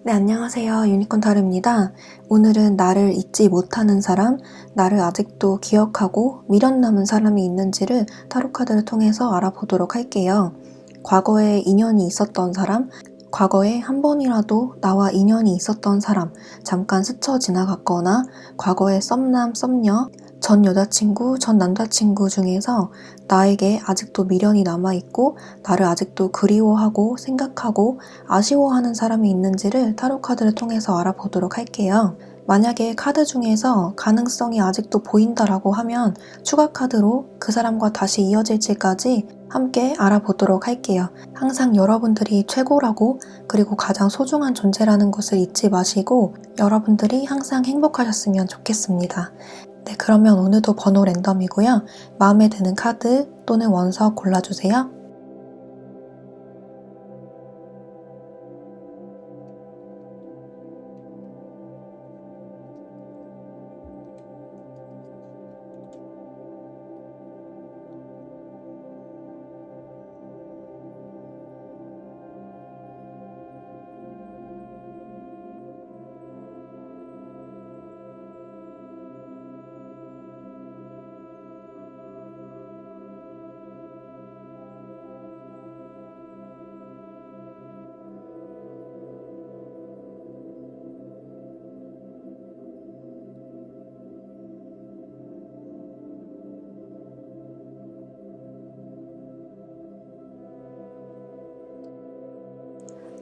네, 안녕하세요. 유니콘 타로입니다. 오늘은 나를 잊지 못하는 사람, 나를 아직도 기억하고 미련 남은 사람이 있는지를 타로 카드를 통해서 알아보도록 할게요. 과거에 인연이 있었던 사람, 과거에 한 번이라도 나와 인연이 있었던 사람, 잠깐 스쳐 지나갔거나 과거에 썸남, 썸녀, 전 여자친구, 전 남자친구 중에서 나에게 아직도 미련이 남아있고 나를 아직도 그리워하고 생각하고 아쉬워하는 사람이 있는지를 타로 카드를 통해서 알아보도록 할게요. 만약에 카드 중에서 가능성이 아직도 보인다라고 하면 추가 카드로 그 사람과 다시 이어질지까지 함께 알아보도록 할게요. 항상 여러분들이 최고라고 그리고 가장 소중한 존재라는 것을 잊지 마시고 여러분들이 항상 행복하셨으면 좋겠습니다. 네, 그러면 오늘도 번호 랜덤이고요. 마음에 드는 카드 또는 원서 골라주세요.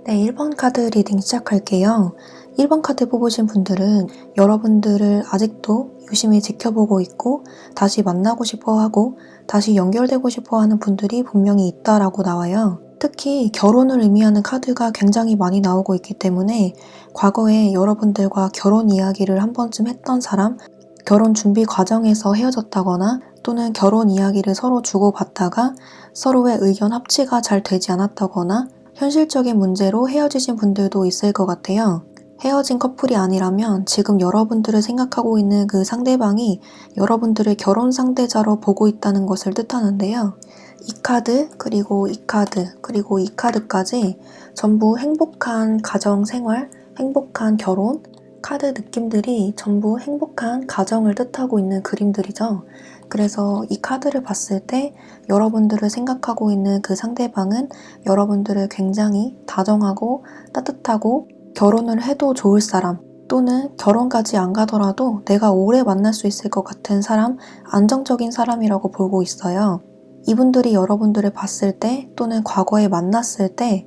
네, 1번 카드 리딩 시작할게요. 1번 카드 뽑으신 분들은 여러분들을 아직도 유심히 지켜보고 있고 다시 만나고 싶어하고 다시 연결되고 싶어하는 분들이 분명히 있다라고 나와요. 특히 결혼을 의미하는 카드가 굉장히 많이 나오고 있기 때문에 과거에 여러분들과 결혼 이야기를 한 번쯤 했던 사람, 결혼 준비 과정에서 헤어졌다거나 또는 결혼 이야기를 서로 주고받다가 서로의 의견 합치가 잘 되지 않았다거나 현실적인 문제로 헤어지신 분들도 있을 것 같아요. 헤어진 커플이 아니라면 지금 여러분들을 생각하고 있는 그 상대방이 여러분들을 결혼 상대자로 보고 있다는 것을 뜻하는데요. 이 카드, 그리고 이 카드, 그리고 이 카드까지 전부 행복한 가정 생활, 행복한 결혼, 카드 느낌들이 전부 행복한 가정을 뜻하고 있는 그림들이죠. 그래서 이 카드를 봤을 때 여러분들을 생각하고 있는 그 상대방은 여러분들을 굉장히 다정하고 따뜻하고 결혼을 해도 좋을 사람 또는 결혼까지 안 가더라도 내가 오래 만날 수 있을 것 같은 사람, 안정적인 사람이라고 보고 있어요. 이분들이 여러분들을 봤을 때 또는 과거에 만났을 때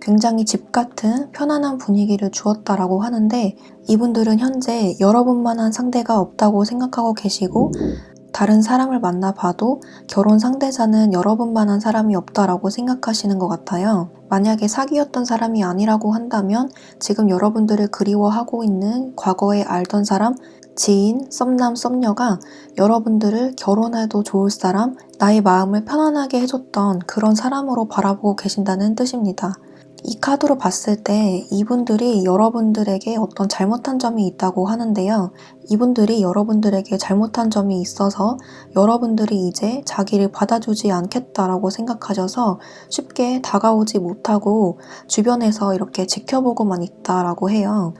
굉장히 집 같은 편안한 분위기를 주었다라고 하는데 이분들은 현재 여러분만한 상대가 없다고 생각하고 계시고 다른 사람을 만나봐도 결혼 상대자는 여러분만한 사람이 없다라고 생각하시는 것 같아요. 만약에 사귀었던 사람이 아니라고 한다면 지금 여러분들을 그리워하고 있는 과거에 알던 사람, 지인, 썸남, 썸녀가 여러분들을 결혼해도 좋을 사람, 나의 마음을 편안하게 해줬던 그런 사람으로 바라보고 계신다는 뜻입니다. 이 카드로 봤을 때 이분들이 여러분들에게 어떤 잘못한 점이 있다고 하는데요. 이분들이 여러분들에게 잘못한 점이 있어서 여러분들이 이제 자기를 받아주지 않겠다라고 생각하셔서 쉽게 다가오지 못하고 주변에서 이렇게 지켜보고만 있다라고 해요.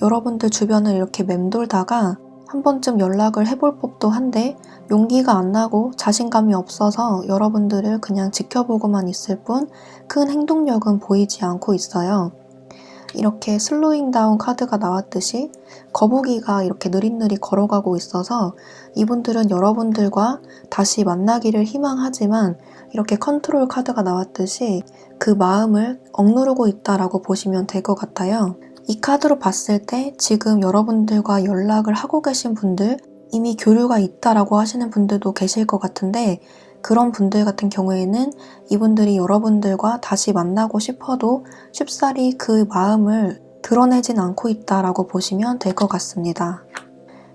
여러분들 주변을 이렇게 맴돌다가 한 번쯤 연락을 해볼 법도 한데 용기가 안 나고 자신감이 없어서 여러분들을 그냥 지켜보고만 있을 뿐 큰 행동력은 보이지 않고 있어요. 이렇게 슬로잉 다운 카드가 나왔듯이 거북이가 이렇게 느릿느릿 걸어가고 있어서 이분들은 여러분들과 다시 만나기를 희망하지만 이렇게 컨트롤 카드가 나왔듯이 그 마음을 억누르고 있다라고 보시면 될 것 같아요. 이 카드로 봤을 때 지금 여러분들과 연락을 하고 계신 분들, 이미 교류가 있다라고 하시는 분들도 계실 것 같은데 그런 분들 같은 경우에는 이분들이 여러분들과 다시 만나고 싶어도 쉽사리 그 마음을 드러내진 않고 있다라고 보시면 될 것 같습니다.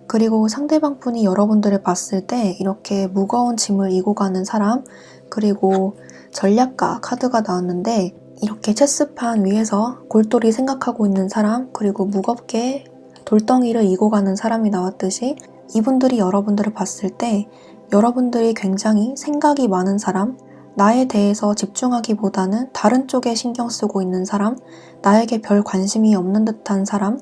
그리고 상대방 분이 여러분들을 봤을 때 이렇게 무거운 짐을 이고 가는 사람, 그리고 전략가 카드가 나왔는데 이렇게 체스판 위에서 골똘히 생각하고 있는 사람, 그리고 무겁게 돌덩이를 이고 가는 사람이 나왔듯이 이분들이 여러분들을 봤을 때 여러분들이 굉장히 생각이 많은 사람, 나에 대해서 집중하기보다는 다른 쪽에 신경 쓰고 있는 사람, 나에게 별 관심이 없는 듯한 사람,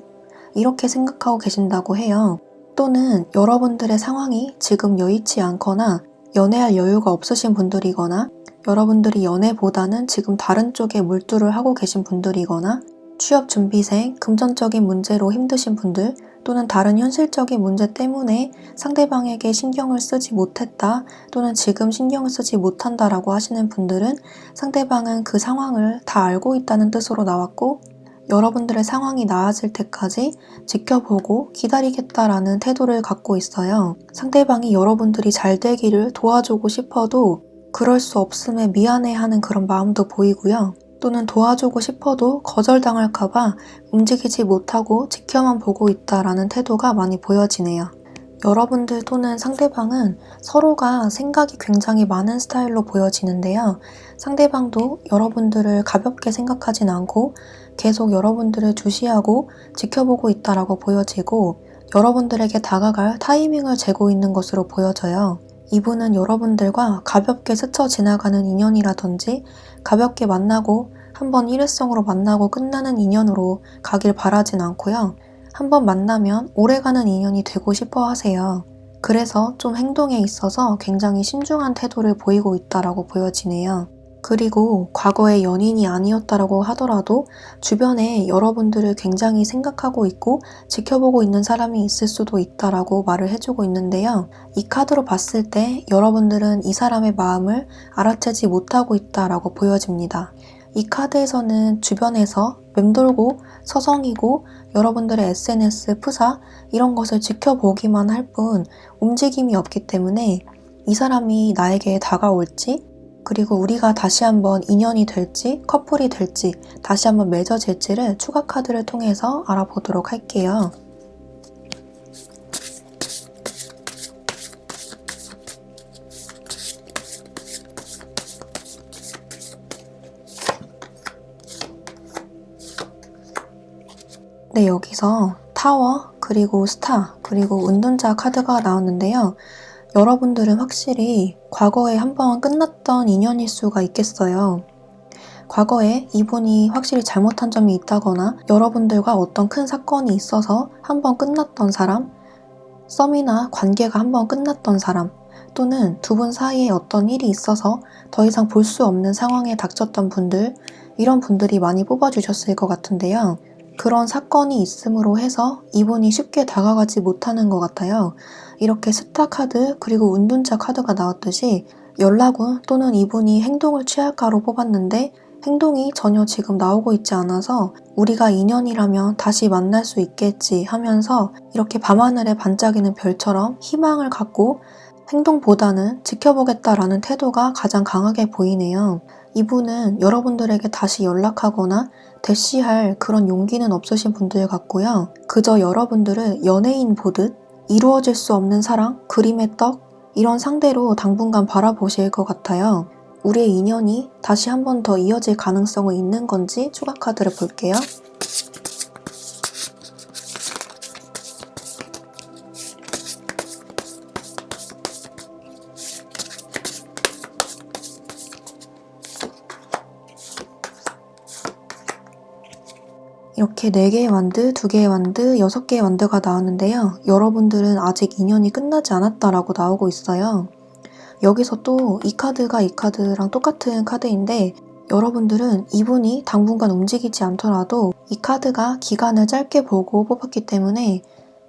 이렇게 생각하고 계신다고 해요. 또는 여러분들의 상황이 지금 여의치 않거나 연애할 여유가 없으신 분들이거나 여러분들이 연애보다는 지금 다른 쪽에 몰두를 하고 계신 분들이거나 취업 준비생, 금전적인 문제로 힘드신 분들 또는 다른 현실적인 문제 때문에 상대방에게 신경을 쓰지 못했다 또는 지금 신경을 쓰지 못한다라고 하시는 분들은 상대방은 그 상황을 다 알고 있다는 뜻으로 나왔고 여러분들의 상황이 나아질 때까지 지켜보고 기다리겠다라는 태도를 갖고 있어요. 상대방이 여러분들이 잘 되기를 도와주고 싶어도 그럴 수 없음에 미안해하는 그런 마음도 보이고요. 또는 도와주고 싶어도 거절당할까봐 움직이지 못하고 지켜만 보고 있다라는 태도가 많이 보여지네요. 여러분들 또는 상대방은 서로가 생각이 굉장히 많은 스타일로 보여지는데요. 상대방도 여러분들을 가볍게 생각하진 않고 계속 여러분들을 주시하고 지켜보고 있다라고 보여지고 여러분들에게 다가갈 타이밍을 재고 있는 것으로 보여져요. 이분은 여러분들과 가볍게 스쳐 지나가는 인연이라든지 가볍게 만나고 한번 일회성으로 만나고 끝나는 인연으로 가길 바라진 않고요. 한번 만나면 오래가는 인연이 되고 싶어 하세요. 그래서 좀 행동에 있어서 굉장히 신중한 태도를 보이고 있다라고 보여지네요. 그리고 과거의 연인이 아니었다라고 하더라도 주변에 여러분들을 굉장히 생각하고 있고 지켜보고 있는 사람이 있을 수도 있다라고 말을 해주고 있는데요. 이 카드로 봤을 때 여러분들은 이 사람의 마음을 알아채지 못하고 있다라고 보여집니다. 이 카드에서는 주변에서 맴돌고 서성이고 여러분들의 SNS, 프사 이런 것을 지켜보기만 할 뿐 움직임이 없기 때문에 이 사람이 나에게 다가올지 그리고 우리가 다시 한번 인연이 될지 커플이 될지 다시 한번 맺어질지를 추가 카드를 통해서 알아보도록 할게요. 네, 여기서 타워, 그리고 스타, 그리고 은둔자 카드가 나왔는데요. 여러분들은 확실히 과거에 한번 끝났던 인연일 수가 있겠어요. 과거에 이분이 확실히 잘못한 점이 있다거나 여러분들과 어떤 큰 사건이 있어서 한번 끝났던 사람, 썸이나 관계가 한번 끝났던 사람, 또는 두 분 사이에 어떤 일이 있어서 더 이상 볼 수 없는 상황에 닥쳤던 분들, 이런 분들이 많이 뽑아주셨을 것 같은데요. 그런 사건이 있음으로 해서 이분이 쉽게 다가가지 못하는 것 같아요. 이렇게 스타 카드 그리고 은둔자 카드가 나왔듯이 연락운 또는 이분이 행동을 취할까로 뽑았는데 행동이 전혀 지금 나오고 있지 않아서 우리가 인연이라면 다시 만날 수 있겠지 하면서 이렇게 밤하늘에 반짝이는 별처럼 희망을 갖고 행동보다는 지켜보겠다라는 태도가 가장 강하게 보이네요. 이분은 여러분들에게 다시 연락하거나 대시할 그런 용기는 없으신 분들 같고요. 그저 여러분들을 연예인 보듯 이루어질 수 없는 사랑, 그림의 떡 이런 상대로 당분간 바라보실 것 같아요. 우리의 인연이 다시 한 번 더 이어질 가능성은 있는 건지 추가 카드를 볼게요. 이렇게 4개의 완드, 2개의 완드, 6개의 완드가 나왔는데요. 여러분들은 아직 인연이 끝나지 않았다라고 나오고 있어요. 여기서 또 이 카드가 이 카드랑 똑같은 카드인데 여러분들은 이분이 당분간 움직이지 않더라도 이 카드가 기간을 짧게 보고 뽑았기 때문에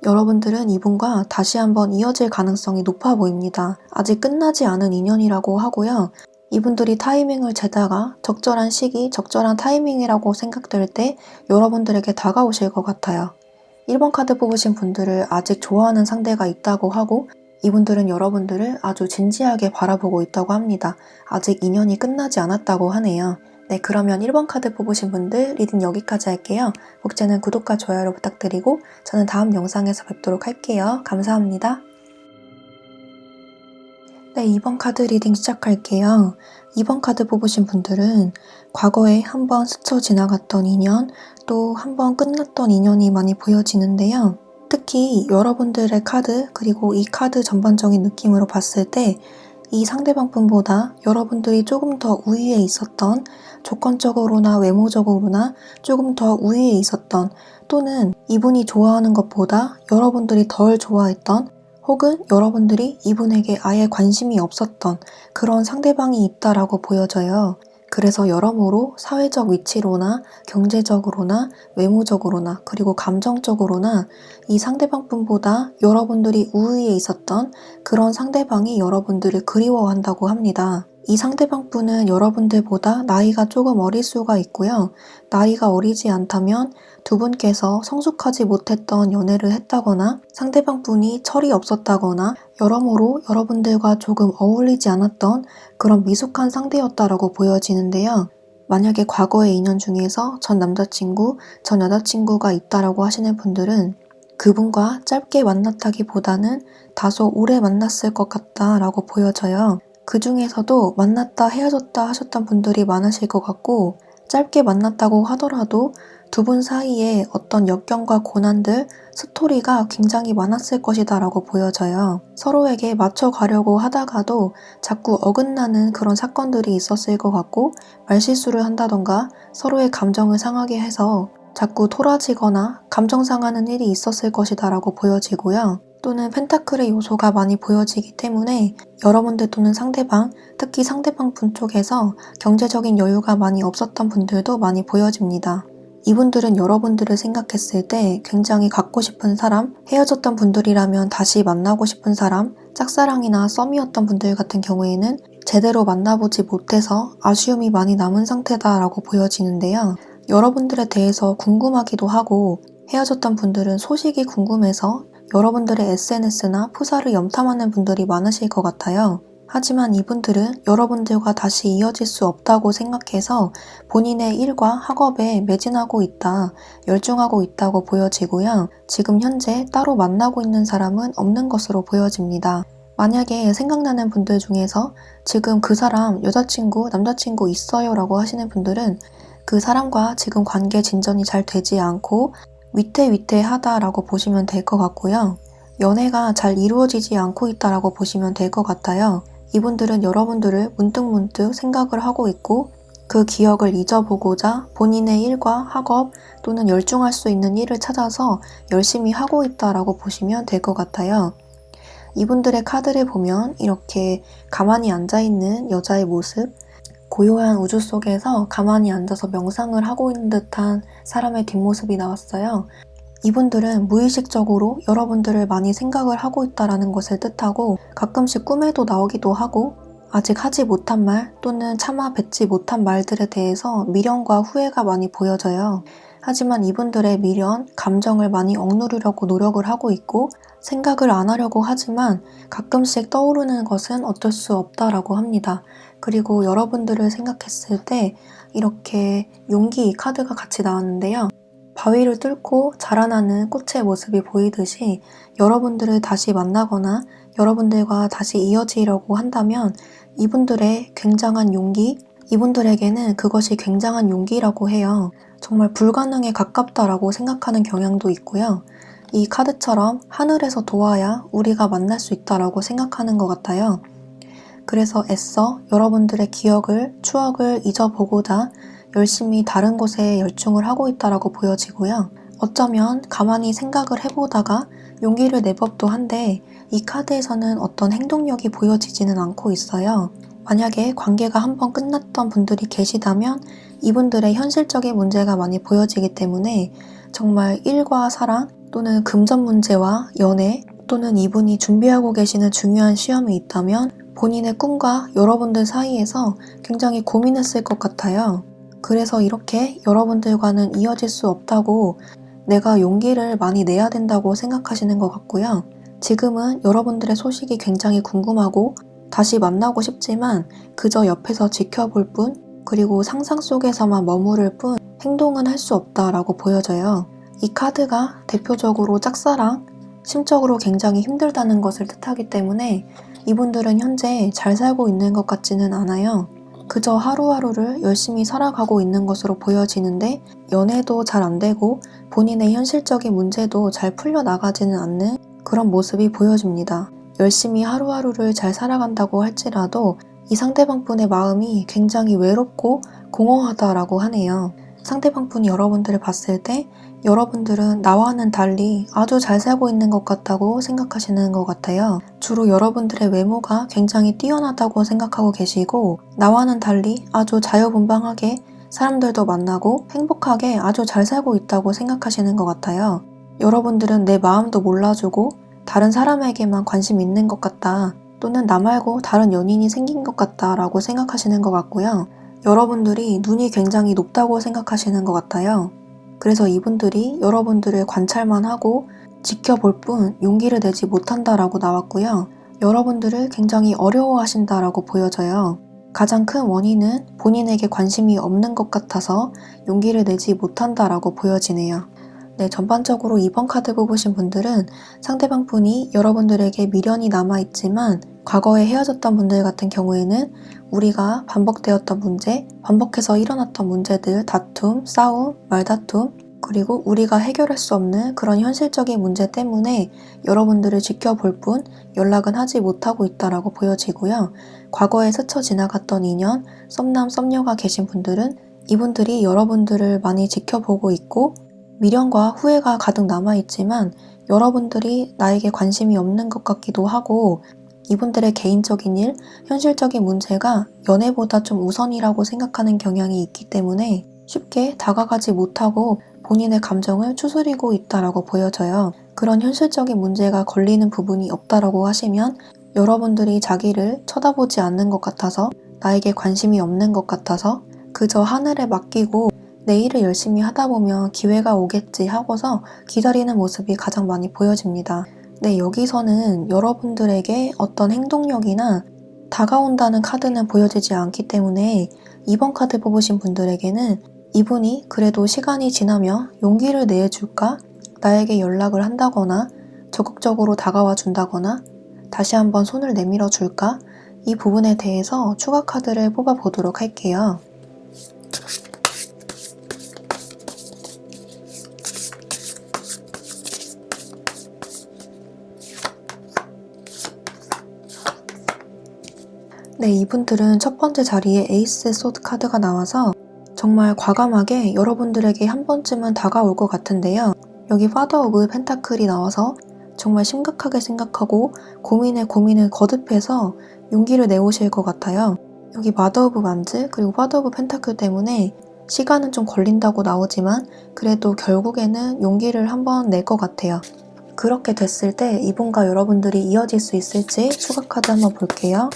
여러분들은 이분과 다시 한번 이어질 가능성이 높아 보입니다. 아직 끝나지 않은 인연이라고 하고요. 이분들이 타이밍을 재다가 적절한 시기, 적절한 타이밍이라고 생각될 때 여러분들에게 다가오실 것 같아요. 1번 카드 뽑으신 분들을 아직 좋아하는 상대가 있다고 하고 이분들은 여러분들을 아주 진지하게 바라보고 있다고 합니다. 아직 인연이 끝나지 않았다고 하네요. 네, 그러면 1번 카드 뽑으신 분들 리딩 여기까지 할게요. 복제는 구독과 좋아요를 부탁드리고 저는 다음 영상에서 뵙도록 할게요. 감사합니다. 네, 2번 카드 리딩 시작할게요. 2번 카드 뽑으신 분들은 과거에 한번 스쳐 지나갔던 인연, 또 한번 끝났던 인연이 많이 보여지는데요. 특히 여러분들의 카드, 그리고 이 카드 전반적인 느낌으로 봤을 때 이 상대방 분보다 여러분들이 조금 더 우위에 있었던, 조건적으로나 외모적으로나 조금 더 우위에 있었던, 또는 이분이 좋아하는 것보다 여러분들이 덜 좋아했던, 혹은 여러분들이 이분에게 아예 관심이 없었던 그런 상대방이 있다라고 보여져요. 그래서 여러모로 사회적 위치로나 경제적으로나 외모적으로나 그리고 감정적으로나 이 상대방 분보다 여러분들이 우위에 있었던 그런 상대방이 여러분들을 그리워한다고 합니다. 이 상대방 분은 여러분들보다 나이가 조금 어릴 수가 있고요. 나이가 어리지 않다면 두 분께서 성숙하지 못했던 연애를 했다거나 상대방 분이 철이 없었다거나 여러모로 여러분들과 조금 어울리지 않았던 그런 미숙한 상대였다라고 보여지는데요. 만약에 과거의 인연 중에서 전 남자친구, 전 여자친구가 있다라고 하시는 분들은 그분과 짧게 만났다기보다는 다소 오래 만났을 것 같다라고 보여져요. 그 중에서도 만났다 헤어졌다 하셨던 분들이 많으실 것 같고, 짧게 만났다고 하더라도 두 분 사이에 어떤 역경과 고난들, 스토리가 굉장히 많았을 것이다 라고 보여져요. 서로에게 맞춰가려고 하다가도 자꾸 어긋나는 그런 사건들이 있었을 것 같고, 말실수를 한다던가 서로의 감정을 상하게 해서 자꾸 토라지거나 감정 상하는 일이 있었을 것이다 라고 보여지고요. 또는 펜타클의 요소가 많이 보여지기 때문에 여러분들 또는 상대방, 특히 상대방 분 쪽에서 경제적인 여유가 많이 없었던 분들도 많이 보여집니다. 이분들은 여러분들을 생각했을 때 굉장히 갖고 싶은 사람, 헤어졌던 분들이라면 다시 만나고 싶은 사람, 짝사랑이나 썸이었던 분들 같은 경우에는 제대로 만나보지 못해서 아쉬움이 많이 남은 상태다라고 보여지는데요. 여러분들에 대해서 궁금하기도 하고, 헤어졌던 분들은 소식이 궁금해서 여러분들의 SNS나 프사를 염탐하는 분들이 많으실 것 같아요. 하지만 이분들은 여러분들과 다시 이어질 수 없다고 생각해서 본인의 일과 학업에 매진하고 있다, 열중하고 있다고 보여지고요. 지금 현재 따로 만나고 있는 사람은 없는 것으로 보여집니다. 만약에 생각나는 분들 중에서 지금 그 사람 여자친구, 남자친구 있어요 라고 하시는 분들은 그 사람과 지금 관계 진전이 잘 되지 않고 위태위태하다라고 보시면 될 것 같고요. 연애가 잘 이루어지지 않고 있다라고 보시면 될 것 같아요. 이분들은 여러분들을 문득문득 생각을 하고 있고 그 기억을 잊어보고자 본인의 일과 학업 또는 열중할 수 있는 일을 찾아서 열심히 하고 있다라고 보시면 될 것 같아요. 이분들의 카드를 보면 이렇게 가만히 앉아있는 여자의 모습, 고요한 우주 속에서 가만히 앉아서 명상을 하고 있는 듯한 사람의 뒷모습이 나왔어요. 이분들은 무의식적으로 여러분들을 많이 생각을 하고 있다는 것을 뜻하고 가끔씩 꿈에도 나오기도 하고 아직 하지 못한 말 또는 차마 뱉지 못한 말들에 대해서 미련과 후회가 많이 보여져요. 하지만 이분들의 미련, 감정을 많이 억누르려고 노력을 하고 있고 생각을 안 하려고 하지만 가끔씩 떠오르는 것은 어쩔 수 없다라고 합니다. 그리고 여러분들을 생각했을 때 이렇게 용기 카드가 같이 나왔는데요. 바위를 뚫고 자라나는 꽃의 모습이 보이듯이 여러분들을 다시 만나거나 여러분들과 다시 이어지려고 한다면 이분들의 굉장한 용기, 이분들에게는 그것이 굉장한 용기라고 해요. 정말 불가능에 가깝다라고 생각하는 경향도 있고요. 이 카드처럼 하늘에서 도와야 우리가 만날 수 있다라고 생각하는 것 같아요. 그래서 애써 여러분들의 기억을, 추억을 잊어보고자 열심히 다른 곳에 열중을 하고 있다라고 보여지고요. 어쩌면 가만히 생각을 해보다가 용기를 내 법도 한데 이 카드에서는 어떤 행동력이 보여지지는 않고 있어요. 만약에 관계가 한번 끝났던 분들이 계시다면 이분들의 현실적인 문제가 많이 보여지기 때문에 정말 일과 사랑 또는 금전 문제와 연애 또는 이분이 준비하고 계시는 중요한 시험이 있다면 본인의 꿈과 여러분들 사이에서 굉장히 고민했을 것 같아요. 그래서 이렇게 여러분들과는 이어질 수 없다고 내가 용기를 많이 내야 된다고 생각하시는 것 같고요. 지금은 여러분들의 소식이 굉장히 궁금하고 다시 만나고 싶지만 그저 옆에서 지켜볼 뿐, 그리고 상상 속에서만 머무를 뿐 행동은 할 수 없다라고 보여져요. 이 카드가 대표적으로 짝사랑, 심적으로 굉장히 힘들다는 것을 뜻하기 때문에 이분들은 현재 잘 살고 있는 것 같지는 않아요. 그저 하루하루를 열심히 살아가고 있는 것으로 보여지는데 연애도 잘 안 되고 본인의 현실적인 문제도 잘 풀려나가지는 않는 그런 모습이 보여집니다. 열심히 하루하루를 잘 살아간다고 할지라도 이 상대방분의 마음이 굉장히 외롭고 공허하다라고 하네요. 상대방분이 여러분들을 봤을 때 여러분들은 나와는 달리 아주 잘 살고 있는 것 같다고 생각하시는 것 같아요. 주로 여러분들의 외모가 굉장히 뛰어나다고 생각하고 계시고 나와는 달리 아주 자유분방하게 사람들도 만나고 행복하게 아주 잘 살고 있다고 생각하시는 것 같아요. 여러분들은 내 마음도 몰라주고 다른 사람에게만 관심 있는 것 같다, 또는 나 말고 다른 연인이 생긴 것 같다 라고 생각하시는 것 같고요. 여러분들이 눈이 굉장히 높다고 생각하시는 것 같아요. 그래서 이분들이 여러분들을 관찰만 하고 지켜볼 뿐 용기를 내지 못한다라고 나왔고요. 여러분들을 굉장히 어려워하신다라고 보여져요. 가장 큰 원인은 본인에게 관심이 없는 것 같아서 용기를 내지 못한다라고 보여지네요. 네, 전반적으로 2번 카드 뽑으신 분들은 상대방 분이 여러분들에게 미련이 남아있지만 과거에 헤어졌던 분들 같은 경우에는 우리가 반복되었던 문제, 반복해서 일어났던 문제들, 다툼, 싸움, 말다툼, 그리고 우리가 해결할 수 없는 그런 현실적인 문제 때문에 여러분들을 지켜볼 뿐 연락은 하지 못하고 있다라고 보여지고요. 과거에 스쳐 지나갔던 인연, 썸남, 썸녀가 계신 분들은 이분들이 여러분들을 많이 지켜보고 있고 미련과 후회가 가득 남아있지만 여러분들이 나에게 관심이 없는 것 같기도 하고 이분들의 개인적인 일, 현실적인 문제가 연애보다 좀 우선이라고 생각하는 경향이 있기 때문에 쉽게 다가가지 못하고 본인의 감정을 추스리고 있다라고 보여져요. 그런 현실적인 문제가 걸리는 부분이 없다라고 하시면 여러분들이 자기를 쳐다보지 않는 것 같아서 나에게 관심이 없는 것 같아서 그저 하늘에 맡기고 내 일을 열심히 하다 보면 기회가 오겠지 하고서 기다리는 모습이 가장 많이 보여집니다. 네, 여기서는 여러분들에게 어떤 행동력이나 다가온다는 카드는 보여지지 않기 때문에 2번 카드 뽑으신 분들에게는 이분이 그래도 시간이 지나면 용기를 내줄까? 나에게 연락을 한다거나 적극적으로 다가와 준다거나 다시 한번 손을 내밀어 줄까? 이 부분에 대해서 추가 카드를 뽑아 보도록 할게요. 네, 이분들은 첫 번째 자리에 에이스 소드 카드가 나와서 정말 과감하게 여러분들에게 한 번쯤은 다가올 것 같은데요. 여기 파더 오브 펜타클이 나와서 정말 심각하게 생각하고 고민을 거듭해서 용기를 내오실 것 같아요. 여기 마더 오브 완즈 그리고 파더 오브 펜타클 때문에 시간은 좀 걸린다고 나오지만 그래도 결국에는 용기를 한번 낼 것 같아요. 그렇게 됐을 때 이분과 여러분들이 이어질 수 있을지 추가 카드 한번 볼게요.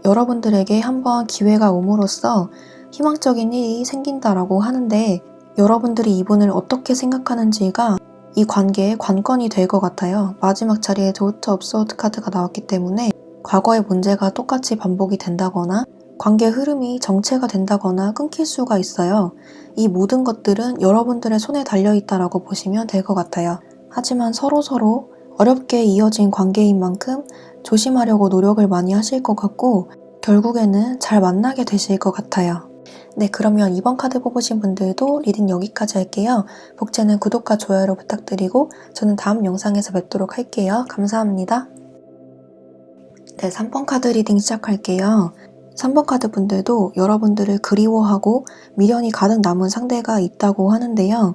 여러분들에게 한번 기회가 옴으로써 희망적인 일이 생긴다라고 하는데 여러분들이 이분을 어떻게 생각하는지가 이 관계의 관건이 될 것 같아요. 마지막 자리에 도트 오브 소드 카드가 나왔기 때문에 과거의 문제가 똑같이 반복이 된다거나 관계 흐름이 정체가 된다거나 끊길 수가 있어요. 이 모든 것들은 여러분들의 손에 달려있다라고 보시면 될 것 같아요. 하지만 서로서로 어렵게 이어진 관계인 만큼 조심하려고 노력을 많이 하실 것 같고 결국에는 잘 만나게 되실 것 같아요. 네, 그러면 2번 카드 뽑으신 분들도 리딩 여기까지 할게요. 복제는 구독과 좋아요로 부탁드리고 저는 다음 영상에서 뵙도록 할게요. 감사합니다. 네, 3번 카드 리딩 시작할게요. 3번 카드 분들도 여러분들을 그리워하고 미련이 가득 남은 상대가 있다고 하는데요.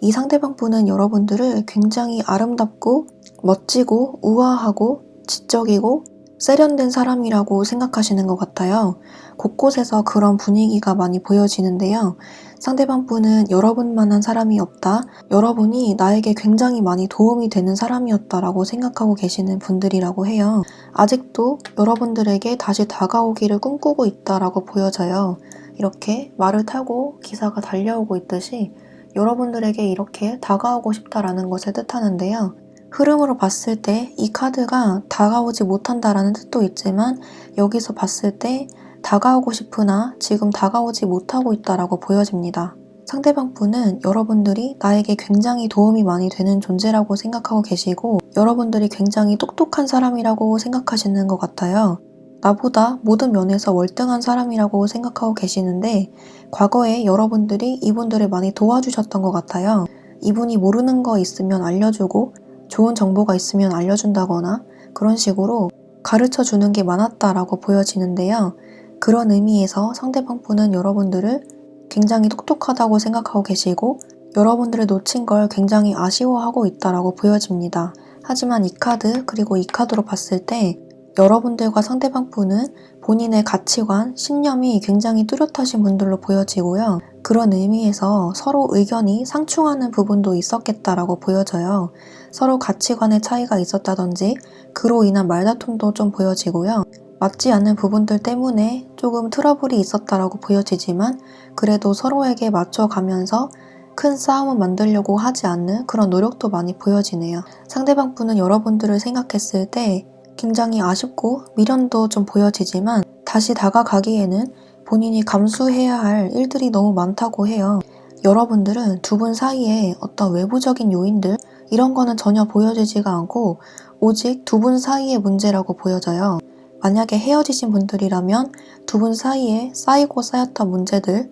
이 상대방 분은 여러분들을 굉장히 아름답고 멋지고 우아하고 지적이고 세련된 사람이라고 생각하시는 것 같아요. 곳곳에서 그런 분위기가 많이 보여지는데요. 상대방 분은 여러분만한 사람이 없다, 여러분이 나에게 굉장히 많이 도움이 되는 사람이었다라고 생각하고 계시는 분들이라고 해요. 아직도 여러분들에게 다시 다가오기를 꿈꾸고 있다라고 보여져요. 이렇게 말을 타고 기사가 달려오고 있듯이 여러분들에게 이렇게 다가오고 싶다라는 것을 뜻하는데요. 흐름으로 봤을 때 이 카드가 다가오지 못한다라는 뜻도 있지만 여기서 봤을 때 다가오고 싶으나 지금 다가오지 못하고 있다라고 보여집니다. 상대방 분은 여러분들이 나에게 굉장히 도움이 많이 되는 존재라고 생각하고 계시고 여러분들이 굉장히 똑똑한 사람이라고 생각하시는 것 같아요. 나보다 모든 면에서 월등한 사람이라고 생각하고 계시는데 과거에 여러분들이 이분들을 많이 도와주셨던 것 같아요. 이분이 모르는 거 있으면 알려주고 좋은 정보가 있으면 알려준다거나 그런 식으로 가르쳐 주는 게 많았다라고 보여지는데요. 그런 의미에서 상대방 분은 여러분들을 굉장히 똑똑하다고 생각하고 계시고 여러분들을 놓친 걸 굉장히 아쉬워하고 있다라고 보여집니다. 하지만 이 카드 그리고 이 카드로 봤을 때 여러분들과 상대방 분은 본인의 가치관, 신념이 굉장히 뚜렷하신 분들로 보여지고요. 그런 의미에서 서로 의견이 상충하는 부분도 있었겠다라고 보여져요. 서로 가치관의 차이가 있었다든지 그로 인한 말다툼도 좀 보여지고요. 맞지 않는 부분들 때문에 조금 트러블이 있었다라고 보여지지만 그래도 서로에게 맞춰가면서 큰 싸움을 만들려고 하지 않는 그런 노력도 많이 보여지네요. 상대방 분은 여러분들을 생각했을 때 굉장히 아쉽고 미련도 좀 보여지지만 다시 다가가기에는 본인이 감수해야 할 일들이 너무 많다고 해요. 여러분들은 두 분 사이에 어떤 외부적인 요인들 이런 거는 전혀 보여지지가 않고 오직 두 분 사이의 문제라고 보여져요. 만약에 헤어지신 분들이라면 두 분 사이에 쌓이고 쌓였던 문제들,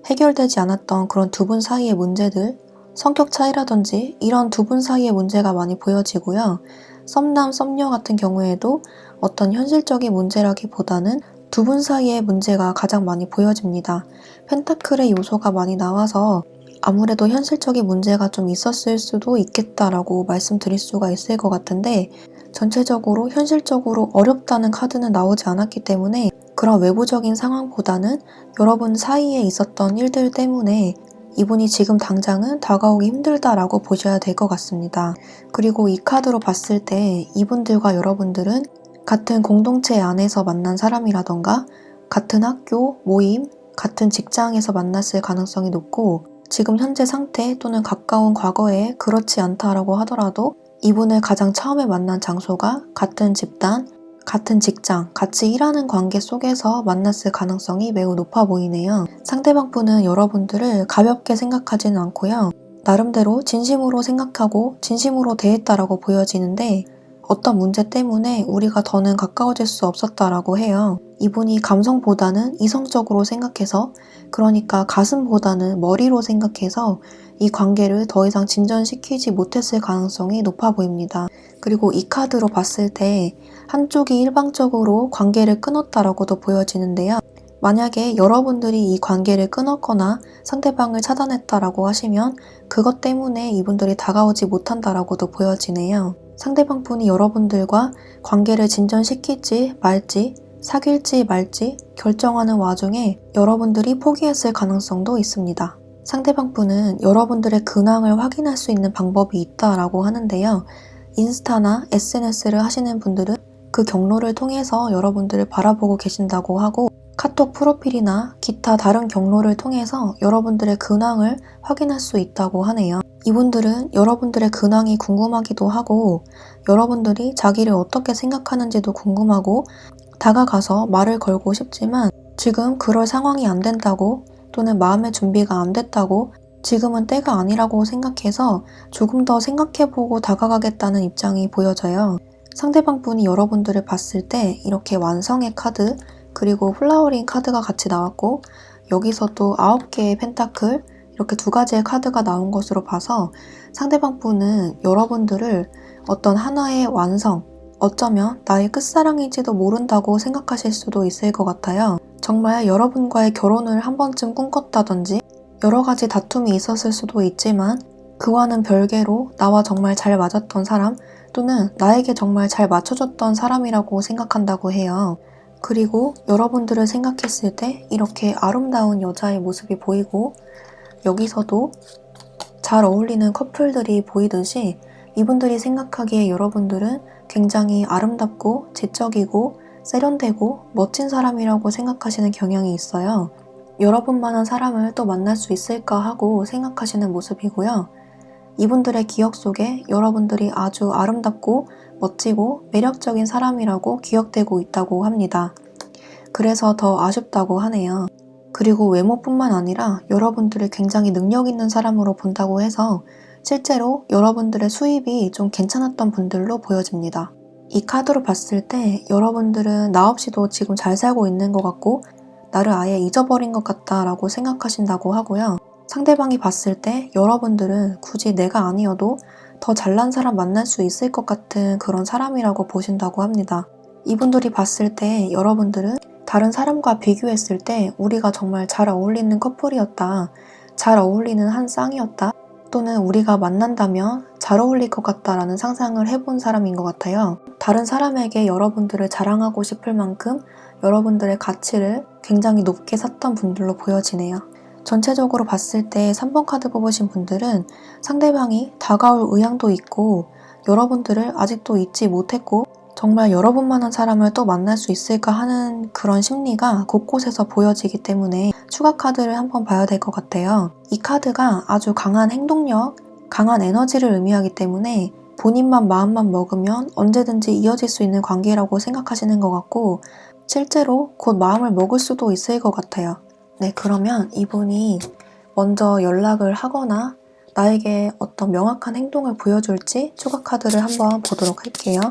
해결되지 않았던 그런 두 분 사이의 문제들, 성격 차이라든지 이런 두 분 사이의 문제가 많이 보여지고요. 썸남, 썸녀 같은 경우에도 어떤 현실적인 문제라기보다는 두 분 사이의 문제가 가장 많이 보여집니다. 펜타클의 요소가 많이 나와서 아무래도 현실적인 문제가 좀 있었을 수도 있겠다라고 말씀드릴 수가 있을 것 같은데 전체적으로 현실적으로 어렵다는 카드는 나오지 않았기 때문에 그런 외부적인 상황보다는 여러분 사이에 있었던 일들 때문에 이분이 지금 당장은 다가오기 힘들다라고 보셔야 될 것 같습니다. 그리고 이 카드로 봤을 때 이분들과 여러분들은 같은 공동체 안에서 만난 사람이라던가 같은 학교, 모임, 같은 직장에서 만났을 가능성이 높고 지금 현재 상태 또는 가까운 과거에 그렇지 않다라고 하더라도 이분을 가장 처음에 만난 장소가 같은 집단, 같은 직장, 같이 일하는 관계 속에서 만났을 가능성이 매우 높아 보이네요. 상대방 분은 여러분들을 가볍게 생각하지는 않고요. 나름대로 진심으로 생각하고 진심으로 대했다라고 보여지는데 어떤 문제 때문에 우리가 더는 가까워질 수 없었다라고 해요. 이분이 감성보다는 이성적으로 생각해서 그러니까 가슴보다는 머리로 생각해서 이 관계를 더 이상 진전시키지 못했을 가능성이 높아 보입니다. 그리고 이 카드로 봤을 때 한쪽이 일방적으로 관계를 끊었다라고도 보여지는데요. 만약에 여러분들이 이 관계를 끊었거나 상대방을 차단했다라고 하시면 그것 때문에 이분들이 다가오지 못한다라고도 보여지네요. 상대방 분이 여러분들과 관계를 진전시킬지 말지 사귈지 말지 결정하는 와중에 여러분들이 포기했을 가능성도 있습니다. 상대방 분은 여러분들의 근황을 확인할 수 있는 방법이 있다라고 하는데요. 인스타나 SNS를 하시는 분들은 그 경로를 통해서 여러분들을 바라보고 계신다고 하고 카톡 프로필이나 기타 다른 경로를 통해서 여러분들의 근황을 확인할 수 있다고 하네요. 이분들은 여러분들의 근황이 궁금하기도 하고 여러분들이 자기를 어떻게 생각하는지도 궁금하고 다가가서 말을 걸고 싶지만 지금 그럴 상황이 안 된다고 또는 마음의 준비가 안 됐다고 지금은 때가 아니라고 생각해서 조금 더 생각해보고 다가가겠다는 입장이 보여져요. 상대방 분이 여러분들을 봤을 때 이렇게 완성의 카드 그리고 플라워링 카드가 같이 나왔고 여기서도 9개의 펜타클 이렇게 두 가지의 카드가 나온 것으로 봐서 상대방 분은 여러분들을 어떤 하나의 완성, 어쩌면 나의 끝사랑일지도 모른다고 생각하실 수도 있을 것 같아요. 정말 여러분과의 결혼을 한 번쯤 꿈꿨다든지 여러 가지 다툼이 있었을 수도 있지만 그와는 별개로 나와 정말 잘 맞았던 사람 또는 나에게 정말 잘 맞춰줬던 사람이라고 생각한다고 해요. 그리고 여러분들을 생각했을 때 이렇게 아름다운 여자의 모습이 보이고 여기서도 잘 어울리는 커플들이 보이듯이 이분들이 생각하기에 여러분들은 굉장히 아름답고 지적이고 세련되고 멋진 사람이라고 생각하시는 경향이 있어요. 여러분만한 사람을 또 만날 수 있을까 하고 생각하시는 모습이고요. 이분들의 기억 속에 여러분들이 아주 아름답고 멋지고 매력적인 사람이라고 기억되고 있다고 합니다. 그래서 더 아쉽다고 하네요. 그리고 외모뿐만 아니라 여러분들을 굉장히 능력 있는 사람으로 본다고 해서 실제로 여러분들의 수입이 좀 괜찮았던 분들로 보여집니다. 이 카드로 봤을 때 여러분들은 나 없이도 지금 잘 살고 있는 것 같고 나를 아예 잊어버린 것 같다라고 생각하신다고 하고요. 상대방이 봤을 때 여러분들은 굳이 내가 아니어도 더 잘난 사람 만날 수 있을 것 같은 그런 사람이라고 보신다고 합니다. 이분들이 봤을 때 여러분들은 다른 사람과 비교했을 때 우리가 정말 잘 어울리는 커플이었다, 잘 어울리는 한 쌍이었다, 또는 우리가 만난다면 잘 어울릴 것 같다라는 상상을 해본 사람인 것 같아요. 다른 사람에게 여러분들을 자랑하고 싶을 만큼 여러분들의 가치를 굉장히 높게 샀던 분들로 보여지네요. 전체적으로 봤을 때 3번 카드 뽑으신 분들은 상대방이 다가올 의향도 있고 여러분들을 아직도 잊지 못했고 정말 여러분만한 사람을 또 만날 수 있을까 하는 그런 심리가 곳곳에서 보여지기 때문에 추가 카드를 한번 봐야 될 것 같아요. 이 카드가 아주 강한 행동력, 강한 에너지를 의미하기 때문에 본인만 마음만 먹으면 언제든지 이어질 수 있는 관계라고 생각하시는 것 같고 실제로 곧 마음을 먹을 수도 있을 것 같아요. 네, 그러면 이분이 먼저 연락을 하거나 나에게 어떤 명확한 행동을 보여줄지 추가 카드를 한번 보도록 할게요.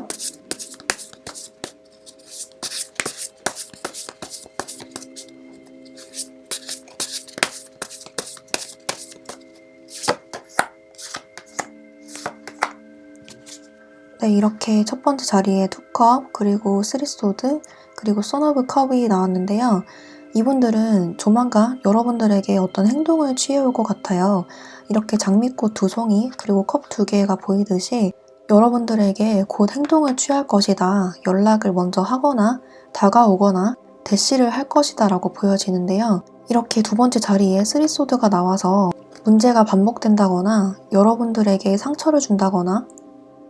네, 이렇게 첫 번째 자리에 2컵, 그리고 3소드, 그리고 선 오브 컵이 나왔는데요. 이분들은 조만간 여러분들에게 어떤 행동을 취해올 것 같아요. 이렇게 장미꽃 2송이, 그리고 컵 2개가 보이듯이 여러분들에게 곧 행동을 취할 것이다, 연락을 먼저 하거나 다가오거나 대시를 할 것이다 라고 보여지는데요. 이렇게 두 번째 자리에 3소드가 나와서 문제가 반복된다거나 여러분들에게 상처를 준다거나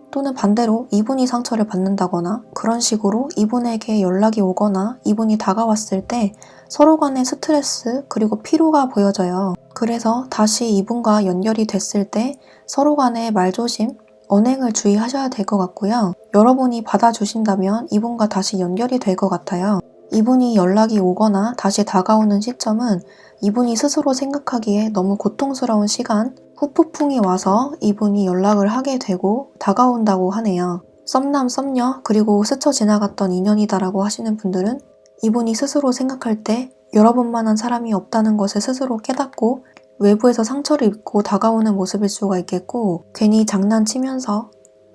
또는 반대로 이분이 상처를 받는다거나 그런 식으로 이분에게 연락이 오거나 이분이 다가왔을 때 서로 간의 스트레스 그리고 피로가 보여져요. 그래서 다시 이분과 연결이 됐을 때 서로 간의 말조심, 언행을 주의하셔야 될 것 같고요. 여러분이 받아주신다면 이분과 다시 연결이 될 것 같아요. 이분이 연락이 오거나 다시 다가오는 시점은 이분이 스스로 생각하기에 너무 고통스러운 시간, 후폭풍이 와서 이분이 연락을 하게 되고 다가온다고 하네요. 썸남 썸녀 그리고 스쳐 지나갔던 인연이다라고 하시는 분들은 이분이 스스로 생각할 때 여러분만한 사람이 없다는 것을 스스로 깨닫고 외부에서 상처를 입고 다가오는 모습일 수가 있겠고 괜히 장난치면서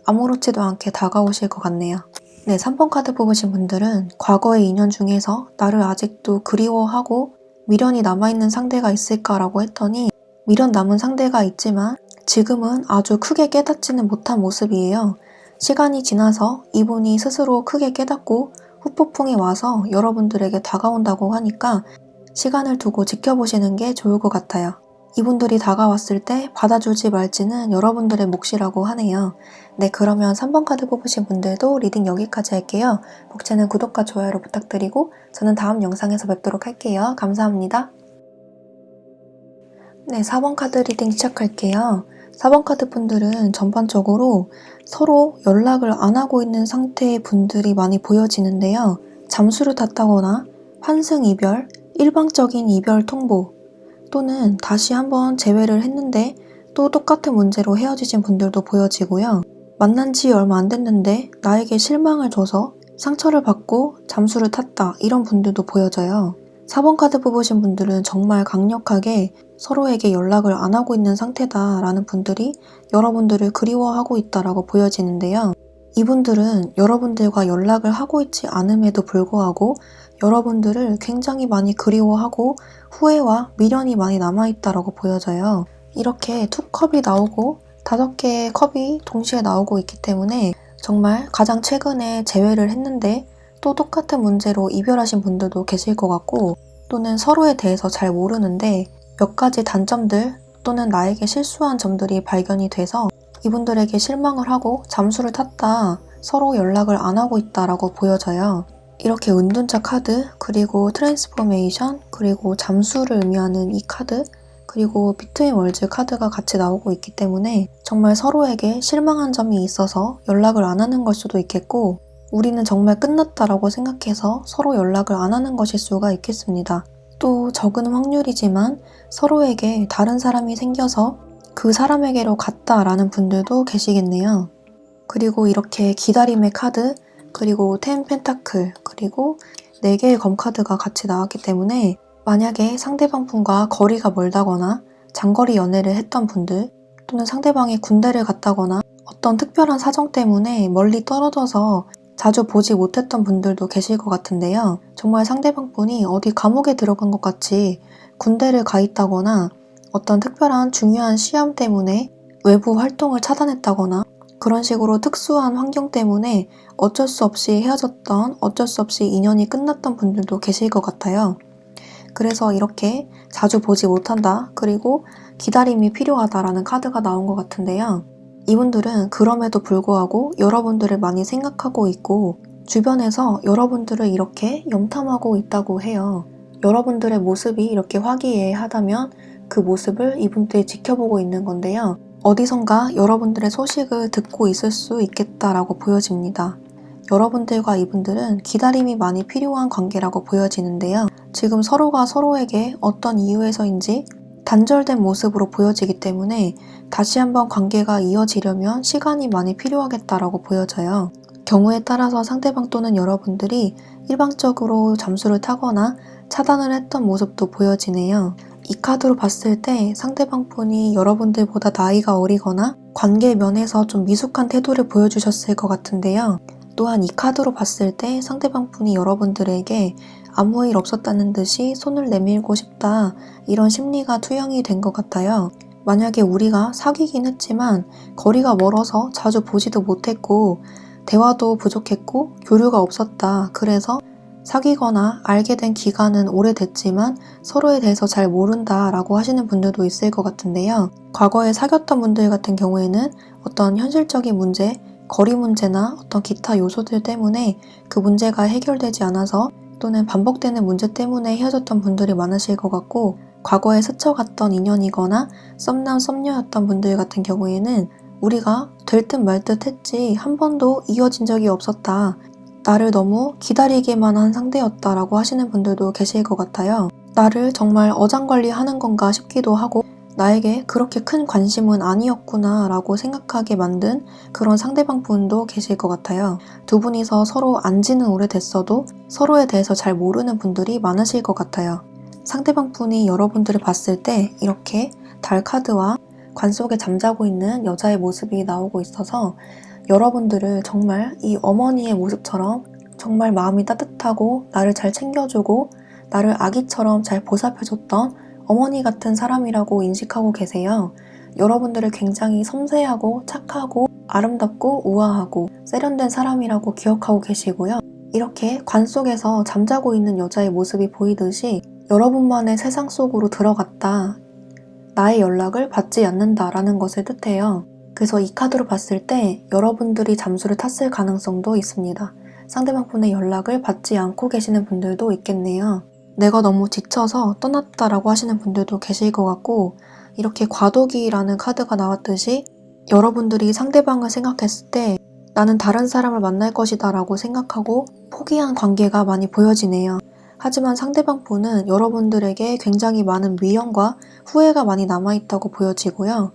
아무렇지도 않게 다가오실 것 같네요. 네, 3번 카드 뽑으신 분들은 과거의 인연 중에서 나를 아직도 그리워하고 미련이 남아있는 상대가 있을까라고 했더니 미련 남은 상대가 있지만 지금은 아주 크게 깨닫지는 못한 모습이에요. 시간이 지나서 이분이 스스로 크게 깨닫고 후폭풍이 와서 여러분들에게 다가온다고 하니까 시간을 두고 지켜보시는 게 좋을 것 같아요. 이분들이 다가왔을 때 받아주지 말지는 여러분들의 몫이라고 하네요. 네, 그러면 3번 카드 뽑으신 분들도 리딩 여기까지 할게요. 복채는 구독과 좋아요로 부탁드리고 저는 다음 영상에서 뵙도록 할게요. 감사합니다. 네, 4번 카드 리딩 시작할게요. 4번 카드 분들은 전반적으로 서로 연락을 안 하고 있는 상태의 분들이 많이 보여지는데요. 잠수를 탔다거나 환승 이별, 일방적인 이별 통보 또는 다시 한번 재회를 했는데 또 똑같은 문제로 헤어지신 분들도 보여지고요. 만난 지 얼마 안 됐는데 나에게 실망을 줘서 상처를 받고 잠수를 탔다 이런 분들도 보여져요. 4번 카드 뽑으신 분들은 정말 강력하게 서로에게 연락을 안 하고 있는 상태다라는 분들이 여러분들을 그리워하고 있다라고 보여지는데요. 이분들은 여러분들과 연락을 하고 있지 않음에도 불구하고 여러분들을 굉장히 많이 그리워하고 후회와 미련이 많이 남아있다라고 보여져요. 이렇게 2컵이 나오고 5개의 컵이 동시에 나오고 있기 때문에 정말 가장 최근에 재회를 했는데 또 똑같은 문제로 이별하신 분들도 계실 것 같고 또는 서로에 대해서 잘 모르는데 몇 가지 단점들 또는 나에게 실수한 점들이 발견이 돼서 이분들에게 실망을 하고 잠수를 탔다, 서로 연락을 안 하고 있다라고 보여져요. 이렇게 은둔자 카드, 그리고 트랜스포메이션, 그리고 잠수를 의미하는 이 카드, 그리고 비트윈 월즈 카드가 같이 나오고 있기 때문에 정말 서로에게 실망한 점이 있어서 연락을 안 하는 걸 수도 있겠고 우리는 정말 끝났다라고 생각해서 서로 연락을 안 하는 것일 수가 있겠습니다. 또 적은 확률이지만 서로에게 다른 사람이 생겨서 그 사람에게로 갔다라는 분들도 계시겠네요. 그리고 이렇게 기다림의 카드, 그리고 10 펜타클, 그리고 4개의 검 카드가 같이 나왔기 때문에 만약에 상대방 분과 거리가 멀다거나 장거리 연애를 했던 분들, 또는 상대방이 군대를 갔다거나 어떤 특별한 사정 때문에 멀리 떨어져서 자주 보지 못했던 분들도 계실 것 같은데요. 정말 상대방 분이 어디 감옥에 들어간 것 같이 군대를 가 있다거나 어떤 특별한 중요한 시험 때문에 외부 활동을 차단했다거나 그런 식으로 특수한 환경 때문에 어쩔 수 없이 헤어졌던, 어쩔 수 없이 인연이 끝났던 분들도 계실 것 같아요. 그래서 이렇게 자주 보지 못한다, 그리고 기다림이 필요하다라는 카드가 나온 것 같은데요. 이분들은 그럼에도 불구하고 여러분들을 많이 생각하고 있고 주변에서 여러분들을 이렇게 염탐하고 있다고 해요. 여러분들의 모습이 이렇게 화기애애하다면 그 모습을 이분들이 지켜보고 있는 건데요. 어디선가 여러분들의 소식을 듣고 있을 수 있겠다라고 보여집니다. 여러분들과 이분들은 기다림이 많이 필요한 관계라고 보여지는데요. 지금 서로가 서로에게 어떤 이유에서인지 단절된 모습으로 보여지기 때문에 다시 한번 관계가 이어지려면 시간이 많이 필요하겠다라고 보여져요. 경우에 따라서 상대방 또는 여러분들이 일방적으로 잠수를 타거나 차단을 했던 모습도 보여지네요. 이 카드로 봤을 때 상대방 분이 여러분들보다 나이가 어리거나 관계 면에서 좀 미숙한 태도를 보여주셨을 것 같은데요. 또한 이 카드로 봤을 때 상대방 분이 여러분들에게 아무 일 없었다는 듯이 손을 내밀고 싶다, 이런 심리가 투영이 된 것 같아요. 만약에 우리가 사귀긴 했지만 거리가 멀어서 자주 보지도 못했고 대화도 부족했고 교류가 없었다. 그래서 사귀거나 알게 된 기간은 오래됐지만 서로에 대해서 잘 모른다 라고 하시는 분들도 있을 것 같은데요. 과거에 사귀었던 분들 같은 경우에는 어떤 현실적인 문제, 거리 문제나 어떤 기타 요소들 때문에 그 문제가 해결되지 않아서 또는 반복되는 문제 때문에 헤어졌던 분들이 많으실 것 같고, 과거에 스쳐갔던 인연이거나 썸남 썸녀였던 분들 같은 경우에는 우리가 될 듯 말 듯 했지 한 번도 이어진 적이 없었다, 나를 너무 기다리게만 한 상대였다 라고 하시는 분들도 계실 것 같아요. 나를 정말 어장관리하는 건가 싶기도 하고 나에게 그렇게 큰 관심은 아니었구나 라고 생각하게 만든 그런 상대방 분도 계실 것 같아요. 두 분이서 서로 안지는 오래됐어도 서로에 대해서 잘 모르는 분들이 많으실 것 같아요. 상대방 분이 여러분들을 봤을 때 이렇게 달 카드와 관 속에 잠자고 있는 여자의 모습이 나오고 있어서 여러분들을 정말 이 어머니의 모습처럼 정말 마음이 따뜻하고 나를 잘 챙겨주고 나를 아기처럼 잘 보살펴줬던 어머니 같은 사람이라고 인식하고 계세요. 여러분들을 굉장히 섬세하고 착하고 아름답고 우아하고 세련된 사람이라고 기억하고 계시고요. 이렇게 관 속에서 잠자고 있는 여자의 모습이 보이듯이 여러분만의 세상 속으로 들어갔다, 나의 연락을 받지 않는다라는 것을 뜻해요. 그래서 이 카드로 봤을 때 여러분들이 잠수를 탔을 가능성도 있습니다. 상대방 분의 연락을 받지 않고 계시는 분들도 있겠네요. 내가 너무 지쳐서 떠났다라고 하시는 분들도 계실 것 같고, 이렇게 과도기라는 카드가 나왔듯이 여러분들이 상대방을 생각했을 때 나는 다른 사람을 만날 것이다 라고 생각하고 포기한 관계가 많이 보여지네요. 하지만 상대방 분은 여러분들에게 굉장히 많은 미련과 후회가 많이 남아있다고 보여지고요.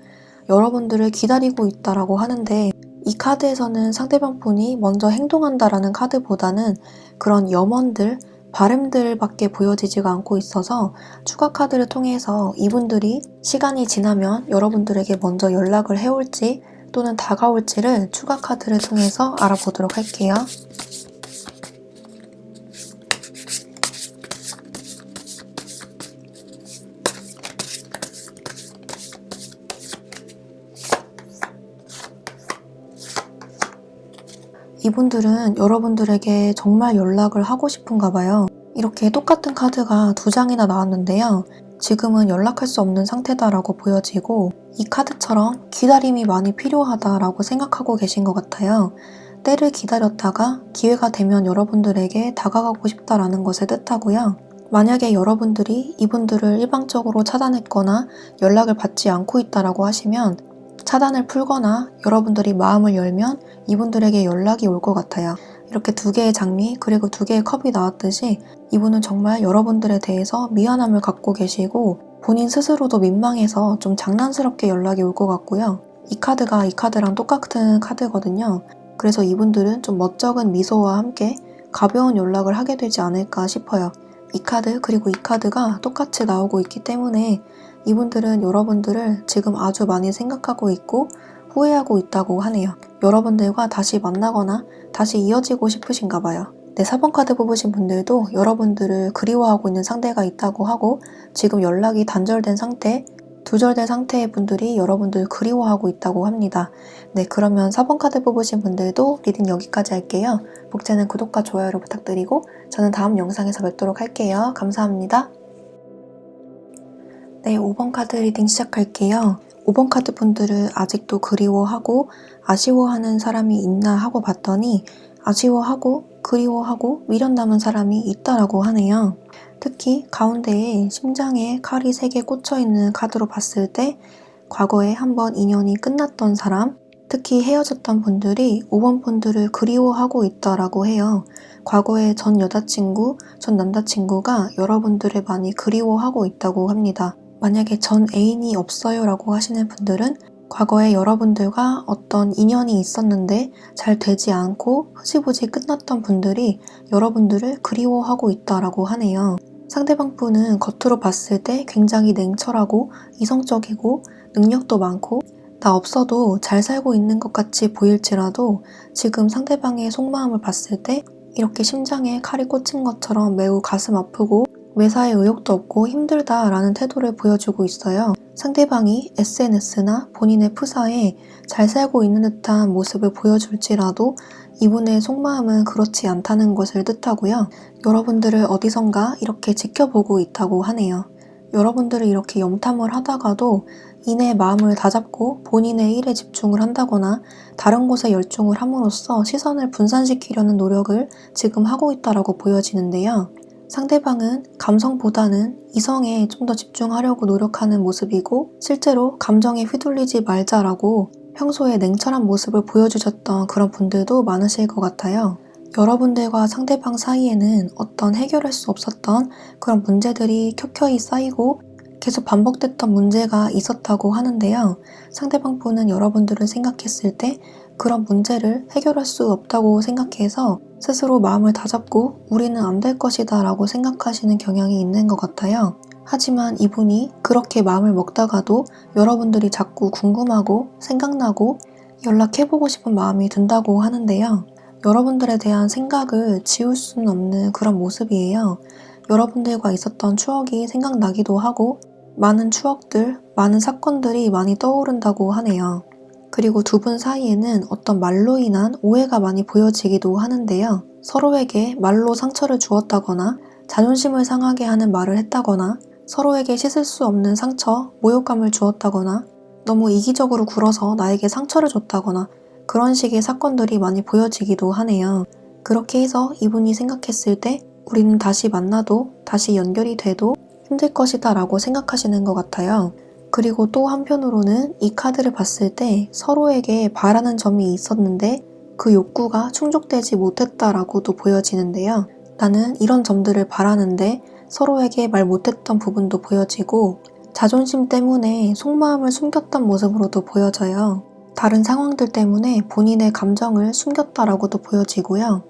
여러분들을 기다리고 있다라고 하는데 이 카드에서는 상대방 분이 먼저 행동한다라는 카드보다는 그런 염원들, 바램들밖에 보여지지가 않고 있어서 추가 카드를 통해서 이분들이 시간이 지나면 여러분들에게 먼저 연락을 해올지 또는 다가올지를 추가 카드를 통해서 알아보도록 할게요. 이분들은 여러분들에게 정말 연락을 하고 싶은가 봐요. 이렇게 똑같은 카드가 2장이나 나왔는데요. 지금은 연락할 수 없는 상태다라고 보여지고 이 카드처럼 기다림이 많이 필요하다라고 생각하고 계신 것 같아요. 때를 기다렸다가 기회가 되면 여러분들에게 다가가고 싶다라는 것을 뜻하고요. 만약에 여러분들이 이분들을 일방적으로 차단했거나 연락을 받지 않고 있다라고 하시면 차단을 풀거나 여러분들이 마음을 열면 이분들에게 연락이 올 것 같아요. 이렇게 2개의 장미 그리고 2개의 컵이 나왔듯이 이분은 정말 여러분들에 대해서 미안함을 갖고 계시고 본인 스스로도 민망해서 좀 장난스럽게 연락이 올 것 같고요. 이 카드가 이 카드랑 똑같은 카드거든요. 그래서 이분들은 좀 멋쩍은 미소와 함께 가벼운 연락을 하게 되지 않을까 싶어요. 이 카드 그리고 이 카드가 똑같이 나오고 있기 때문에 이분들은 여러분들을 지금 아주 많이 생각하고 있고 후회하고 있다고 하네요. 여러분들과 다시 만나거나 다시 이어지고 싶으신가 봐요. 네, 4번 카드 뽑으신 분들도 여러분들을 그리워하고 있는 상대가 있다고 하고 지금 연락이 단절된 상태, 두절된 상태의 분들이 여러분들 그리워하고 있다고 합니다. 네, 그러면 4번 카드 뽑으신 분들도 리딩 여기까지 할게요. 복제는 구독과 좋아요를 부탁드리고 저는 다음 영상에서 뵙도록 할게요. 감사합니다. 네, 5번 카드 리딩 시작할게요. 5번 카드 분들을 아직도 그리워하고 아쉬워하는 사람이 있나 하고 봤더니 아쉬워하고 그리워하고 미련 남은 사람이 있다라고 하네요. 특히 가운데에 심장에 칼이 3개 꽂혀있는 카드로 봤을 때 과거에 한번 인연이 끝났던 사람, 특히 헤어졌던 분들이 5번 분들을 그리워하고 있다라고 해요. 과거에 전 여자친구, 전 남자친구가 여러분들을 많이 그리워하고 있다고 합니다. 만약에 전 애인이 없어요 라고 하시는 분들은 과거에 여러분들과 어떤 인연이 있었는데 잘 되지 않고 흐지부지 끝났던 분들이 여러분들을 그리워하고 있다라고 하네요. 상대방 분은 겉으로 봤을 때 굉장히 냉철하고 이성적이고 능력도 많고 나 없어도 잘 살고 있는 것 같이 보일지라도 지금 상대방의 속마음을 봤을 때 이렇게 심장에 칼이 꽂힌 것처럼 매우 가슴 아프고 매사에 의욕도 없고 힘들다라는 태도를 보여주고 있어요. 상대방이 SNS나 본인의 프사에 잘 살고 있는 듯한 모습을 보여줄지라도 이분의 속마음은 그렇지 않다는 것을 뜻하고요. 여러분들을 어디선가 이렇게 지켜보고 있다고 하네요. 여러분들을 이렇게 염탐을 하다가도 이내 마음을 다잡고 본인의 일에 집중을 한다거나 다른 곳에 열중을 함으로써 시선을 분산시키려는 노력을 지금 하고 있다고 보여지는데요. 상대방은 감성보다는 이성에 좀 더 집중하려고 노력하는 모습이고 실제로 감정에 휘둘리지 말자라고 평소에 냉철한 모습을 보여주셨던 그런 분들도 많으실 것 같아요. 여러분들과 상대방 사이에는 어떤 해결할 수 없었던 그런 문제들이 켜켜이 쌓이고 계속 반복됐던 문제가 있었다고 하는데요. 상대방 분은 여러분들을 생각했을 때 그런 문제를 해결할 수 없다고 생각해서 스스로 마음을 다잡고 우리는 안 될 것이다 라고 생각하시는 경향이 있는 것 같아요. 하지만 이분이 그렇게 마음을 먹다가도 여러분들이 자꾸 궁금하고 생각나고 연락해보고 싶은 마음이 든다고 하는데요. 여러분들에 대한 생각을 지울 수는 없는 그런 모습이에요. 여러분들과 있었던 추억이 생각나기도 하고 많은 추억들, 많은 사건들이 많이 떠오른다고 하네요. 그리고 두 분 사이에는 어떤 말로 인한 오해가 많이 보여지기도 하는데요. 서로에게 말로 상처를 주었다거나 자존심을 상하게 하는 말을 했다거나 서로에게 씻을 수 없는 상처, 모욕감을 주었다거나 너무 이기적으로 굴어서 나에게 상처를 줬다거나 그런 식의 사건들이 많이 보여지기도 하네요. 그렇게 해서 이분이 생각했을 때 우리는 다시 만나도 다시 연결이 돼도 힘들 것이다 라고 생각하시는 것 같아요. 그리고 또 한편으로는 이 카드를 봤을 때 서로에게 바라는 점이 있었는데 그 욕구가 충족되지 못했다라고도 보여지는데요. 나는 이런 점들을 바라는데 서로에게 말 못했던 부분도 보여지고 자존심 때문에 속마음을 숨겼던 모습으로도 보여져요. 다른 상황들 때문에 본인의 감정을 숨겼다라고도 보여지고요.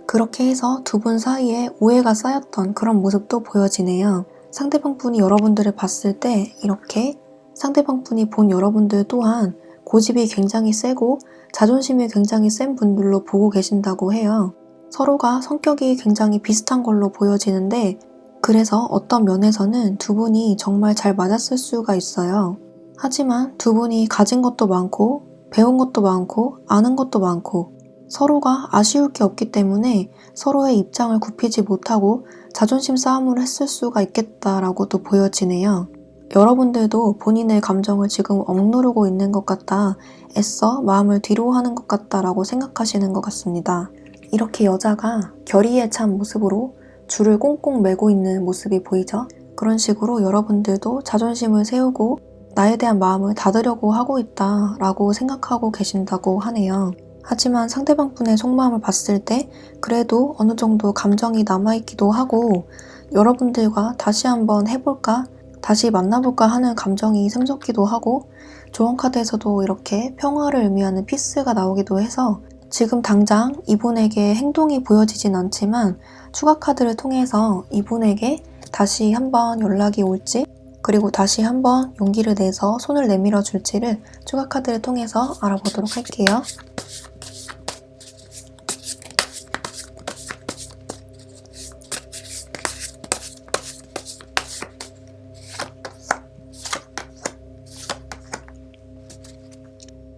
그렇게 해서 두 분 사이에 오해가 쌓였던 그런 모습도 보여지네요. 상대방 분이 여러분들을 봤을 때 이렇게 상대방 분이 본 여러분들 또한 고집이 굉장히 세고 자존심이 굉장히 센 분들로 보고 계신다고 해요. 서로가 성격이 굉장히 비슷한 걸로 보여지는데 그래서 어떤 면에서는 두 분이 정말 잘 맞았을 수가 있어요. 하지만 두 분이 가진 것도 많고 배운 것도 많고 아는 것도 많고 서로가 아쉬울 게 없기 때문에 서로의 입장을 굽히지 못하고 자존심 싸움을 했을 수가 있겠다라고도 보여지네요. 여러분들도 본인의 감정을 지금 억누르고 있는 것 같다, 애써 마음을 뒤로 하는 것 같다라고 생각하시는 것 같습니다. 이렇게 여자가 결의에 찬 모습으로 줄을 꽁꽁 매고 있는 모습이 보이죠? 그런 식으로 여러분들도 자존심을 세우고 나에 대한 마음을 닫으려고 하고 있다라고 생각하고 계신다고 하네요. 하지만 상대방 분의 속마음을 봤을 때 그래도 어느 정도 감정이 남아있기도 하고 여러분들과 다시 한번 해볼까? 다시 만나볼까 하는 감정이 샘솟기도 하고 조언 카드에서도 이렇게 평화를 의미하는 피스가 나오기도 해서 지금 당장 이분에게 행동이 보여지진 않지만 추가 카드를 통해서 이분에게 다시 한번 연락이 올지 그리고 다시 한번 용기를 내서 손을 내밀어 줄지를 추가 카드를 통해서 알아보도록 할게요.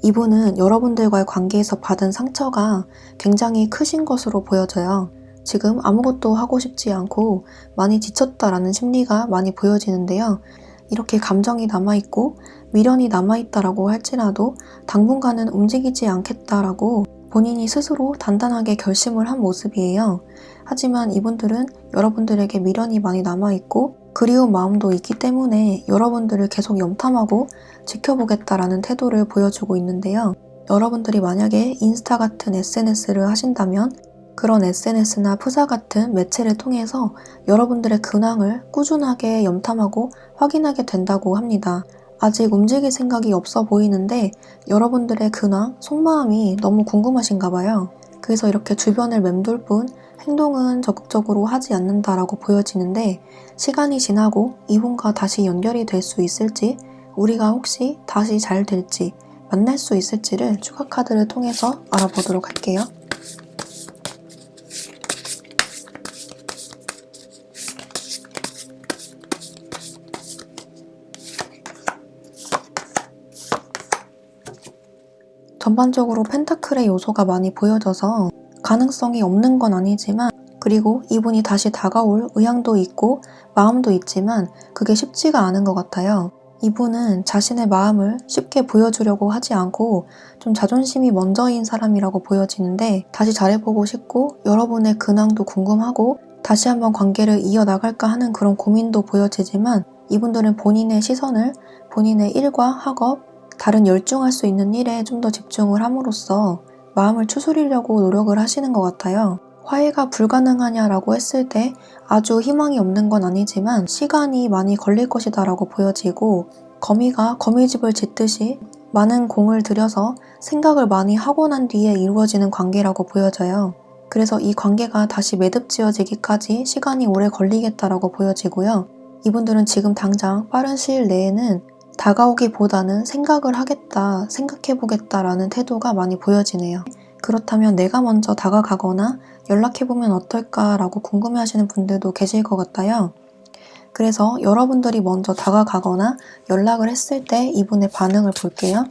이분은 여러분들과의 관계에서 받은 상처가 굉장히 크신 것으로 보여져요. 지금 아무것도 하고 싶지 않고 많이 지쳤다라는 심리가 많이 보여지는데요. 이렇게 감정이 남아있고 미련이 남아있다라고 할지라도 당분간은 움직이지 않겠다라고 본인이 스스로 단단하게 결심을 한 모습이에요. 하지만 이분들은 여러분들에게 미련이 많이 남아있고 그리운 마음도 있기 때문에 여러분들을 계속 염탐하고 지켜보겠다라는 태도를 보여주고 있는데요. 여러분들이 만약에 인스타 같은 SNS를 하신다면 그런 SNS나 푸사 같은 매체를 통해서 여러분들의 근황을 꾸준하게 염탐하고 확인하게 된다고 합니다. 아직 움직일 생각이 없어 보이는데 여러분들의 근황, 속마음이 너무 궁금하신가 봐요. 그래서 이렇게 주변을 맴돌 뿐 행동은 적극적으로 하지 않는다라고 보여지는데 시간이 지나고 이분과 다시 연결이 될 수 있을지 우리가 혹시 다시 잘 될지 만날 수 있을지를 추가 카드를 통해서 알아보도록 할게요. 전반적으로 펜타클의 요소가 많이 보여져서 가능성이 없는 건 아니지만 그리고 이분이 다시 다가올 의향도 있고 마음도 있지만 그게 쉽지가 않은 것 같아요. 이분은 자신의 마음을 쉽게 보여주려고 하지 않고 좀 자존심이 먼저인 사람이라고 보여지는데 다시 잘해보고 싶고 여러분의 근황도 궁금하고 다시 한번 관계를 이어나갈까 하는 그런 고민도 보여지지만 이분들은 본인의 시선을 본인의 일과 학업, 다른 열중할 수 있는 일에 좀 더 집중을 함으로써 마음을 추스리려고 노력을 하시는 것 같아요. 화해가 불가능하냐라고 했을 때 아주 희망이 없는 건 아니지만 시간이 많이 걸릴 것이다 라고 보여지고 거미가 거미집을 짓듯이 많은 공을 들여서 생각을 많이 하고 난 뒤에 이루어지는 관계라고 보여져요. 그래서 이 관계가 다시 매듭지어지기까지 시간이 오래 걸리겠다라고 보여지고요. 이분들은 지금 당장 빠른 시일 내에는 다가오기보다는 생각을 하겠다, 생각해보겠다라는 태도가 많이 보여지네요. 그렇다면 내가 먼저 다가가거나 연락해보면 어떨까라고 궁금해하시는 분들도 계실 것 같아요. 그래서 여러분들이 먼저 다가가거나 연락을 했을 때 이분의 반응을 볼게요.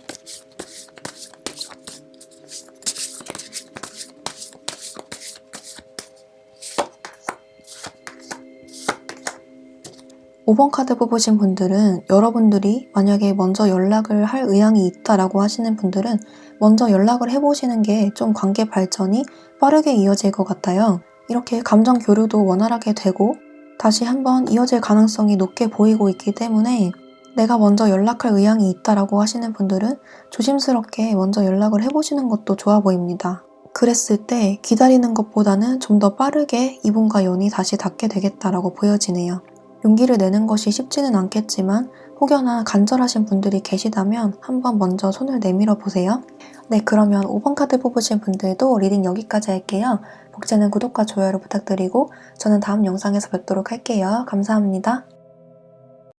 5번 카드 뽑으신 분들은 여러분들이 만약에 먼저 연락을 할 의향이 있다라고 하시는 분들은 먼저 연락을 해보시는 게 좀 관계 발전이 빠르게 이어질 것 같아요. 이렇게 감정 교류도 원활하게 되고 다시 한번 이어질 가능성이 높게 보이고 있기 때문에 내가 먼저 연락할 의향이 있다라고 하시는 분들은 조심스럽게 먼저 연락을 해보시는 것도 좋아 보입니다. 그랬을 때 기다리는 것보다는 좀 더 빠르게 이분과 연이 다시 닿게 되겠다라고 보여지네요. 용기를 내는 것이 쉽지는 않겠지만 혹여나 간절하신 분들이 계시다면 한번 먼저 손을 내밀어 보세요. 네, 그러면 5번 카드 뽑으신 분들도 리딩 여기까지 할게요. 복제는 구독과 좋아요를 부탁드리고 저는 다음 영상에서 뵙도록 할게요. 감사합니다.